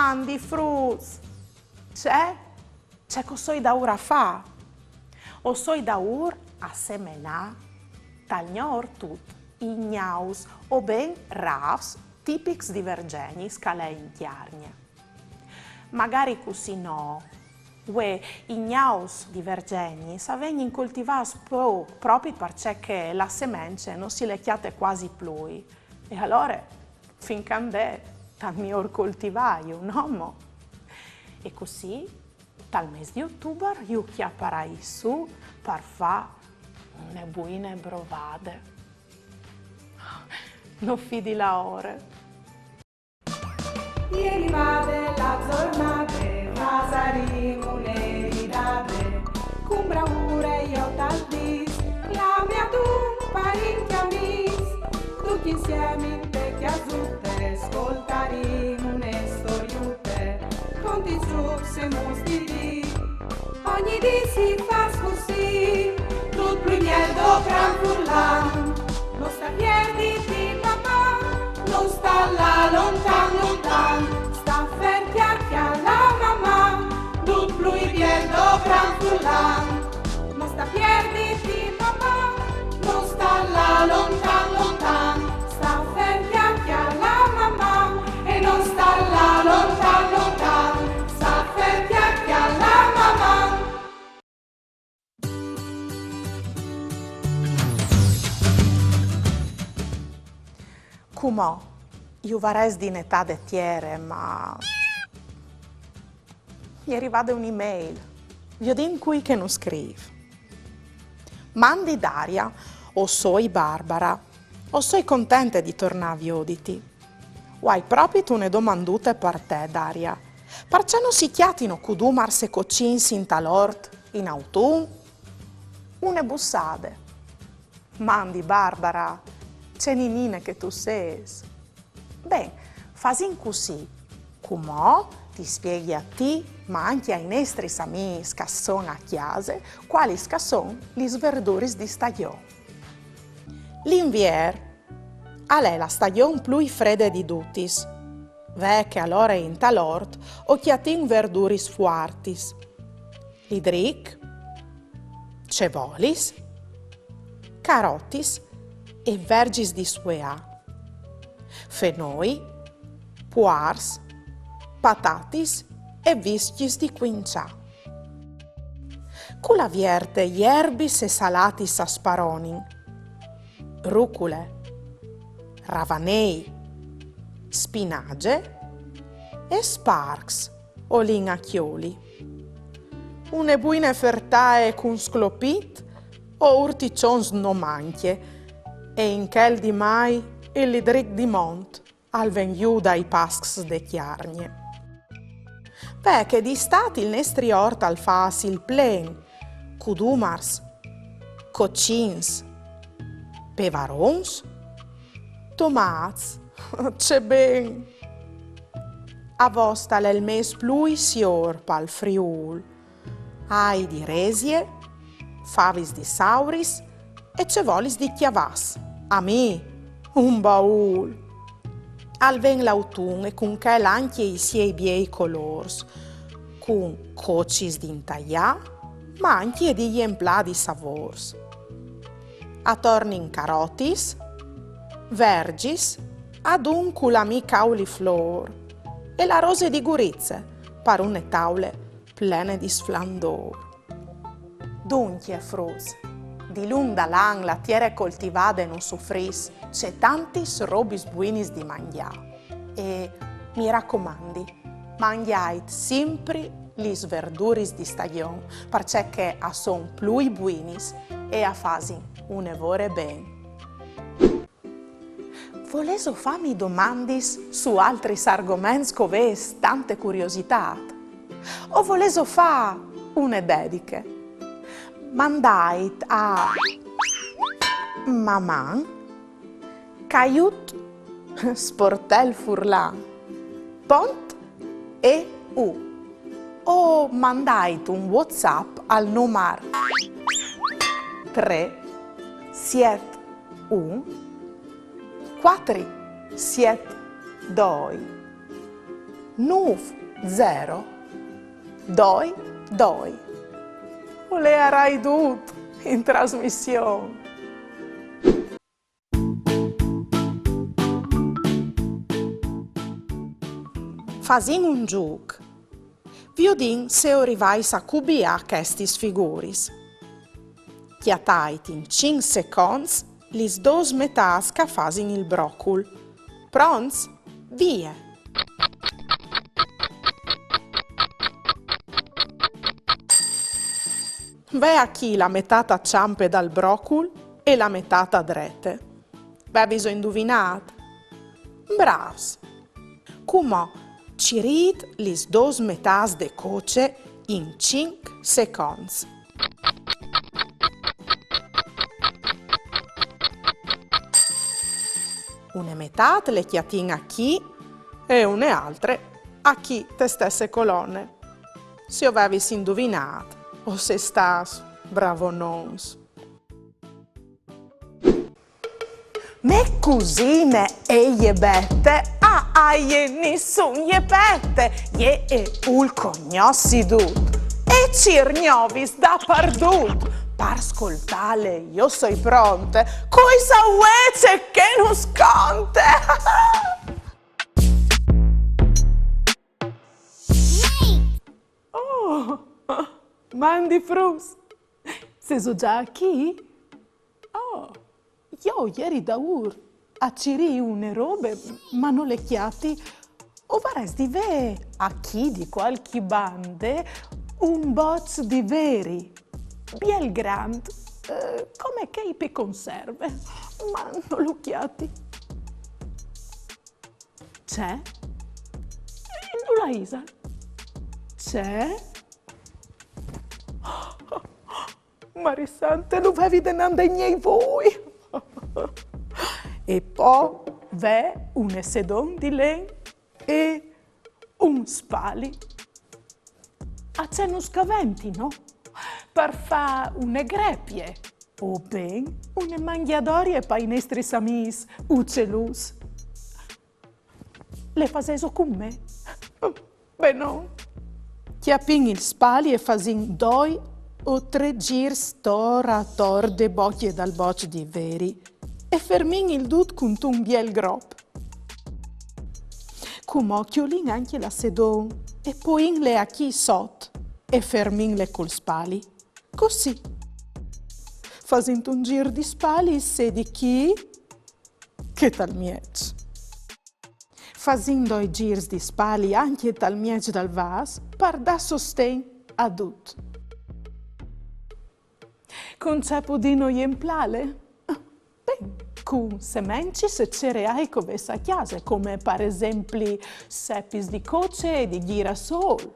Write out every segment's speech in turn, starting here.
Mandi, frus. C'è cos'oi da ora fa. O soi da ur a semenà, taglior tut, ignaus o ben ravs, tipics di Vergenis, calè in tiargne. Magari così no, ue ignaus di Vergenis avegni coltivas proprio perché la semence non si lecchiate quasi più. E allora, finché tal miglior coltivaio, no? E così, dal mese di ottobre, io chiapparai su per fare une buine brovade. Non fidi la ore. Ieri vade la giornate, masarimo un'eridade, con bravura io tal dis, la mia tu parenti amis, tutti insieme in te chiasutte, ascoltarimo une storiute, conti su se mostri, ogni dì si fa così, tut più mieldo gran furlan, non sta piedi di mamma, non sta là lontan lontan, sta ferti alla mamma, tut più mieldo gran furlan, non sta piedi di mamma, non sta là lontan lontan, sta ferti alla mamma e non sta là lontan lontan, sta ferti alla mamma. Come io vares di età de tiere, ma mi è arrivata un'email, io din qui che non scrivo. Mandi Daria, o soi Barbara, o soi contenta di tornare a Vioditi. Uai, proprio tu ne domandute per te, Daria. Perché non si chiatino cudumars e cocins in talort, in autunno? Une bussade. Mandi Barbara, c'è ninine che tu sei. Beh, fasin così, come ti spieghi a te, ma anche ai nostri amici che sono a chiesa, quali sono gli verduris di stagione. L'invier è la stagione più fredda di tutti, che allora in talort o chiatin verduris fuartis. Lidric, cevolis, carotis e vergis di suea. Fenoi, poars, patatis e vischis di quincia. Cula vierte ierbis e salatis asparonin, rucule, ravanei, spinage e sparks o lignacchioli. Une buine fertae cun sclopit o urticcions no manchie, e in chel di mai il lidric di mont al vegniu dai pascs de chiarnie. Che di stati il nestri ort al fas il plen, cudumars, cocins, pevarons, tomats, c'è ben. A vosta il mes plui sior pal Friul, ai di resie, favis di sauris e cevolis di chiavas. A me, un baul. Al ven l'autun e con che anche i siei biei colors, con cocis di intaglià, ma anche di emplà di savors. Attornin carotis, vergis, ad un culami cauliflor e la rose di gurizze, per une taule plene di sflandor. Dunque, frus, di lunda lang la tierra coltivata non soffris, c'è tantis robis buinis di mangià. E mi raccomandi, mangiait sempre lis verduris di stagione, perché a son plui buinis e a fasin un'evore ben. Voleso farmi domandis su altri argomenti coves tante curiosità? O voleso fa une dediche? Mandait a mamma caiut sportel furlan pont e u o mandait un WhatsApp al numero 3 7 1 4 7 2 0 2 2. O le avrai tutto in trasmissione. Fasin un gioco. Viodin se arrivais a cubia aquestis figuris. Chiatait in 5 secondi lis dos metas che fasin il broccol. Pronts? Vie! Ve qui la metata ciampe dal broccol e la metata drete. Ve viso indovinat? Bravs! Come cirit lis dos metas de coce in 5 secondi. Une metat le chiatin a chi e une altre a chi te stesse colonne. Se avevis indovinat o se stas bravo nons. Me cusine e je bette a je nissun je pette je e ul cognossi dut e cirgnovis da pardut. Per ascoltare io soi pronte, coi sauece che non sconte. Oh, mandi frus, sei so già qui? Oh, io ieri da a ciri une robe, ma non le chiati, o varesti ve a chi di qualche bande un boz di veri. Biel grand, come che i conserve, ma non lo chiati. C'è? Indulaisa? C'è? Marisante, lo avevi denando ai miei voi. E poi v'è un sedon di len e un spali. A c'è uno scaventi, no? Per fa une grepie, o ben une mangiadorie pa i nostri samis uccelus. Le faseso con me? Beh no. Chiapin il spali e fasin 2 o 3 gir tora tor de bocchie dal boc di veri e fermin il dut con un biel grop. Cum occhiolin anche la sedon e poi le a chi sot e fermin le col spali. Così, facendo un giro di spali, se di chi? Che tal miec. Facendo i giri di spali anche tal miec dal vas, per da sosten a tut. Con c'è pudino emplale? Ben, con semenci se cereali come sa chiase, come per esempio sepis di coce e di girasol,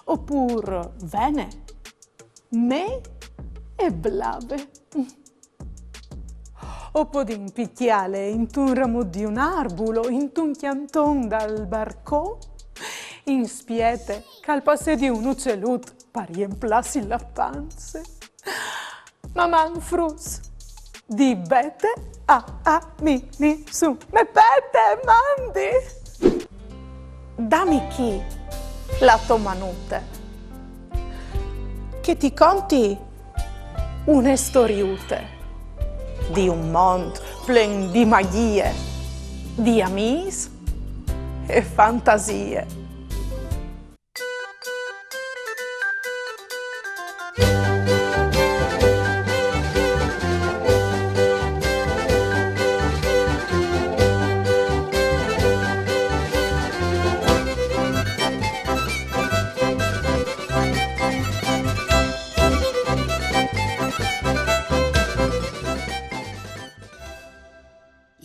oppure vene. Me e blave. O podin picchiale in un ramo di un arbolo, in un chianton dal barcò, in spiete, calpasse di un uccellut, per riemplassi la panze. Maman frus, di bete mi ni su, me pete mandi. Dammi chi la tomanute. Che ti conti une storiute di un mondo plen di magie, di amis e fantasie.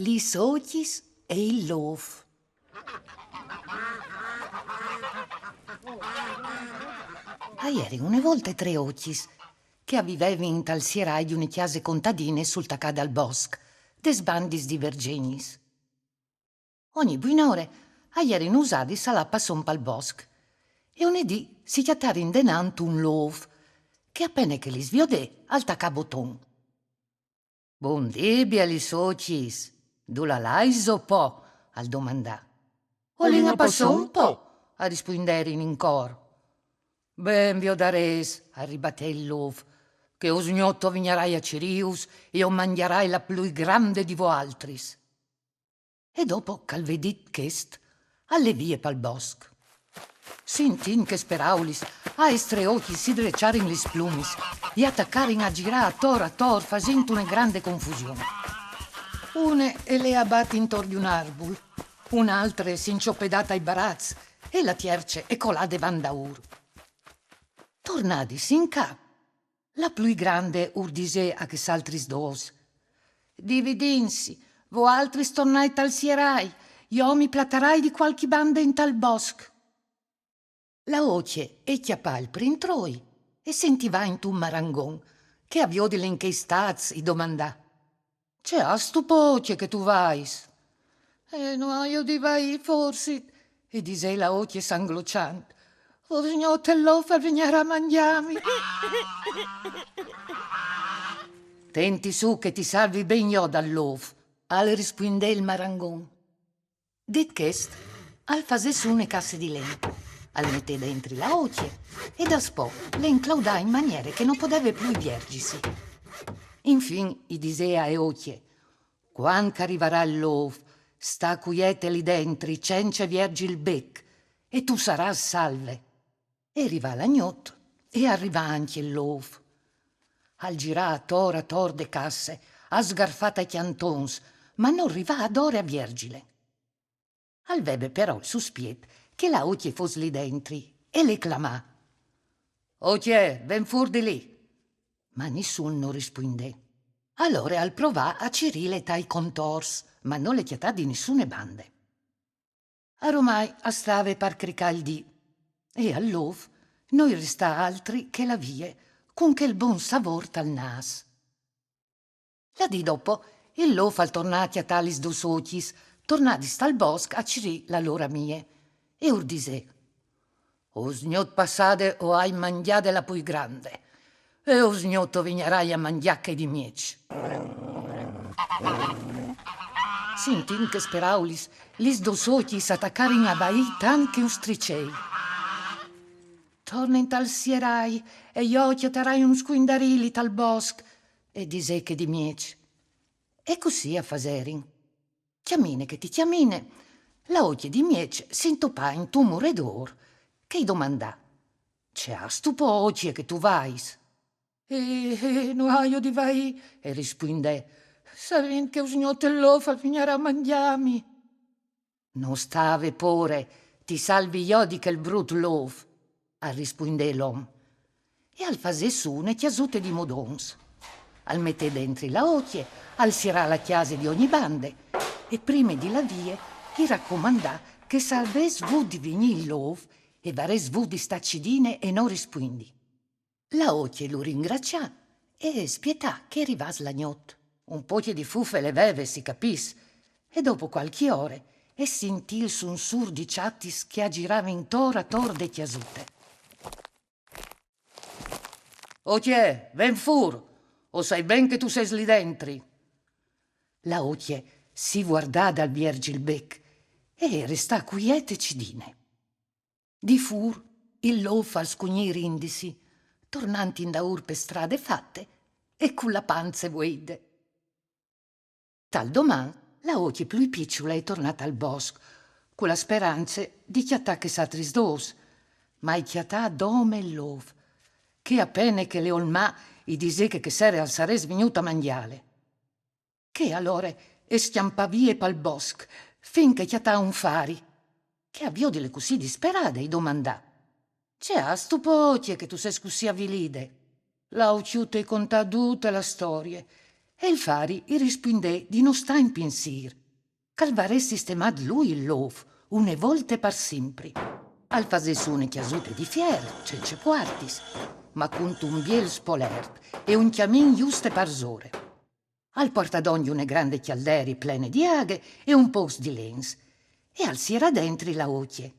Lis ocis e il lof. Ieri une volte 3 ocis che vivevi in tal sierai di une chiase contadine sul tacà dal bosc, des bandis di vergenis. Ogni buinore ieri usadi salappa son pal bosc e un dì si chiattari in denant un lof che appena che li sviodè al tacà boton. Bon dì, lis ocis. Du la lais o po'? Al domandà. O linga passò un po', a rispondere in coro. Ben vi dares, a ribatté il lov, che o sgnotto vignerai a Cirius e o mangerai la più grande di voaltris. E dopo ch'al vedit chest, alle vie pal bosc. Sentin che speraulis, a estre occhi si drecciarin lis plumis e attaccarin a girare a tor, facendo una grande confusione. Une e le abbatti intorno di un arbol, un'altra si incioppedata ai barazzi e la tierce è colà van daur. Tornadis in cap, la più grande urdise a che s'altris dos. Dividinsi, vo altris tornai tal sierai, io mi platarai di qualche banda in tal bosc. La oce e chiappà il printroi e sentiva in tu marangon che avviò di lenche staz e domandà: c'è a stu poce che tu vais? No, io di vai forse, e dise la oce sanglociante: o signotellò fa venire a mangiarmi. Tenti su che ti salvi ben io dall'ov, al rispondè il marangon. Dit chest, al fase su ne casse di legno, al mette dentro la oce e da spo le inclaudà in maniere che non poteva più viergisi. Infin i disea e oce: quando arriverà l'ov, sta quiete lì dentro, cence viergi il bec, e tu sarai salve. E arriva l'agnot e arriva anche l'ov. Al girà a tor de casse, a sgarfata i chiantons, ma non arriva ad ore a viergile. Al vebe però il suspiet che la oce fos lì dentri e le clamà: oce, ven fur di lì. Ma nessun non rispondè. Allora al provà a cirile tai contors, ma non le chiatà di nessune bande. Ormai a stave par cricà il dì, e all'ov noi resta altri che la vie con che il buon savor tal nas. La di dopo il l'ov al tornati a talis dos ocis, tornadis dal bosc a cirì la loro mie, e urdisè: o sgnot passade o hai mangiade la pui grande, e o sgnotto vignerai a mangiacche di mieci. Sentin che speraulis, lis dos ocis attaccarin a bai tan che ustricei. Torna in tal sierai, e io chiatarai un squindarili tal bosc, e disè che di mieci. E così a faserin. Chiamine che ti chiamine, la oche di mieci si intopà in tu mure d'or, che domandà: c'è a stupo ocie che tu vais? No io di vai, e rispondè: savin che usgnotellò fa finire a mangiarmi. Non stave pure, ti salvi io di che il brut lov, a rispondè l'om. E al fase su ne chiasute di modons. Al mette dentri la oche, al sierà la chiase di ogni bande, e prima di la vie gli raccomandà che salves vu di vigni lov e vares vu di staccidine e non rispondi. La oche lo ringrazià e spietà che arrivas l'agnot. Un po' di fuffe le veve, si capis, e dopo qualche ore e sentì il sunsur di ciattis che aggirava intorno a tor de chiasute. Oche, ven fur, o sai ben che tu sei lì dentri. La oche si guardà dal viergi il bec e restà quiete cidine. Di fur il lov al scugnir indisi, tornanti in daur per strade fatte e con la panze vuede. Tal doman la oche più picciula è tornata al bosco, con la speranza di chiatà che s'atris dos, ma i chiatà dome il lov, che appena che le olmà i disè che sere al sares venuta a mangiale. Che allora e schiampà vie pal bosc, finché chiatà un fari, che avviò delle così disperate e domandà: c'è a stu poche che tu sei scussi a vilide? La ucciute contà tutta la storia, e il fari gli rispondè di non sta in pensier, calvare sistemat lui il lov, une volte par sempre. Al fase su ne chiasute di fier, cence quartis, ma con un biel spolert e un chiamin giuste parzore. Al portadogni une grande chialderi plene di aghe e un pos di lens, e al sierra dentri la oche.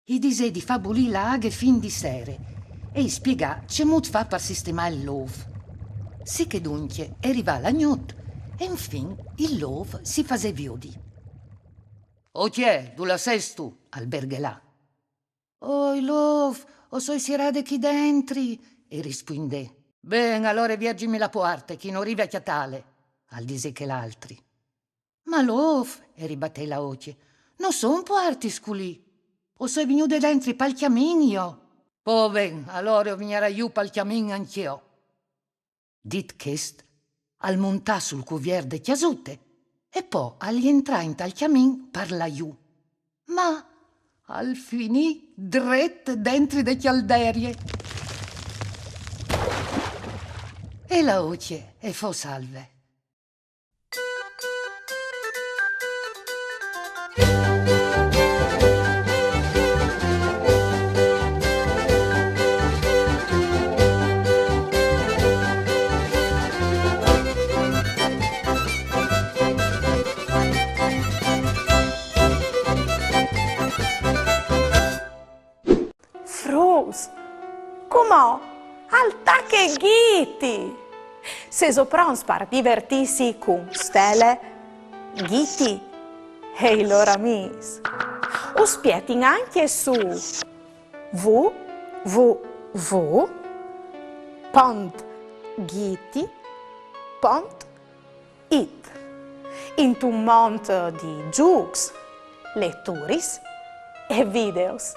I disè di fabolì la aghe fin di sere, e i spiegà cemut fa per sistemare il lov. Sì che dunque arriva l'agnot, e infin il lov si fase viodi. Oche, tu la sei tu, al berghelà. Oi, love, o so si rade chi dentri, e rispondè. Ben, allora viergimi la porta, chi non arriva a chiatale, al dise che l'altri. Ma love, e ribatté la voce, non son porti sculì, o so venuto dentro pal chiamin io. Oh, ben, allora io venire giù pal chiamin anch'io. Dit chest, al montà sul cuvier de chiasute, e poi agli entrà in tal chiamin parla giù. Ma al finì dret dentro de chialderie. E la voce e fo salve. Frus, comò, alta che ghiti! Se soprons par divertissi con stelle, ghiti e i loro amici. O spietin anche su www.ghiti.it in un mondo di giochi, letturis e videos.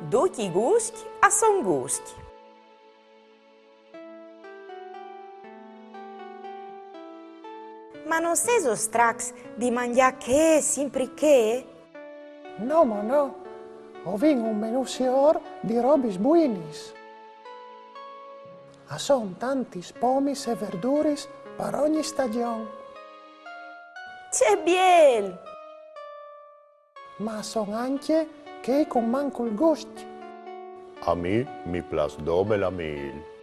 Do chi gusti a son gusti. Ma non sei so strax di mangiare che, sempre che? No, ma no. Ho vinto un menù signor di robis buinis. Son tanti pomis e verduris per ogni stagione. C'è biel! Ma son anche che con manco il gusto. A mi plas dobe la mil.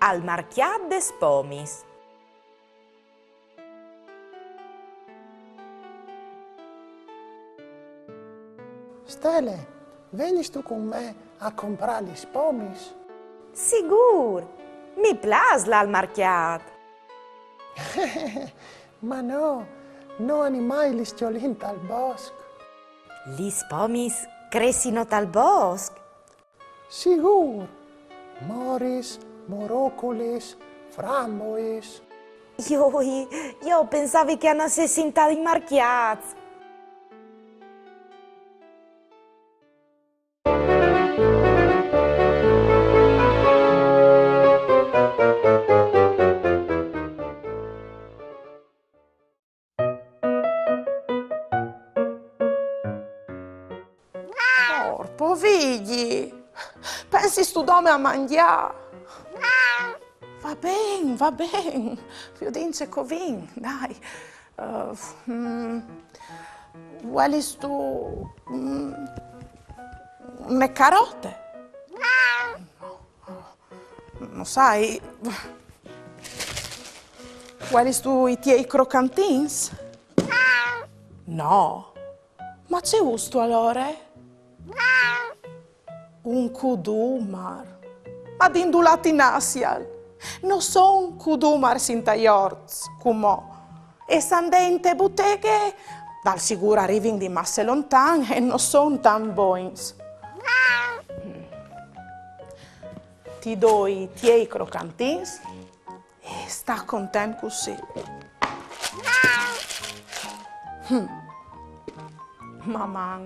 Al marchiat des pomis. Stelle, vieni tu con me a comprare gli pomis? Sigur, mi plas l'al marchiat. Ma no, no animai gli stiolin al bosco. Lis pomis crescino tal bosc. Sigur, moris, morocolis, frambois. Io pensavi che andassessi in tali marchiat. Corpo, figli, pensi stu dome a mangiare? Va ben, fiudince covin, dai. Vuoi tu me carote? Non sai? Vuoi tu i tiei croccantins? No. Ma c'è gusto allora? Un kudumar. Ma d'indulati in Asia. Non son kudumar sintaiorz, cumò. E sandente botteghe, dal sicuro arrivin di masse lontane e non son tan boins. Ti do i tiei croccantins e sta content così. Mamma.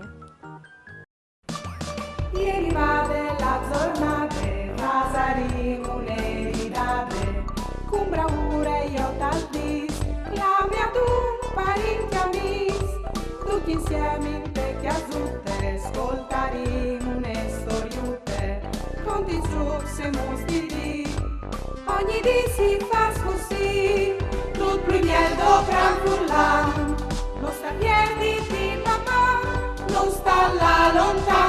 Ieri va della giornata, Vasari muleridade, cum bravura io tal dis, la mia tu parinchi amis, tutti insieme in te chiazute, ascoltaremo une storiute, conti giù se musti di, ogni di si fa così, tut primiel do gran furlan, non sta piedi di mamma, non sta dalla lontana.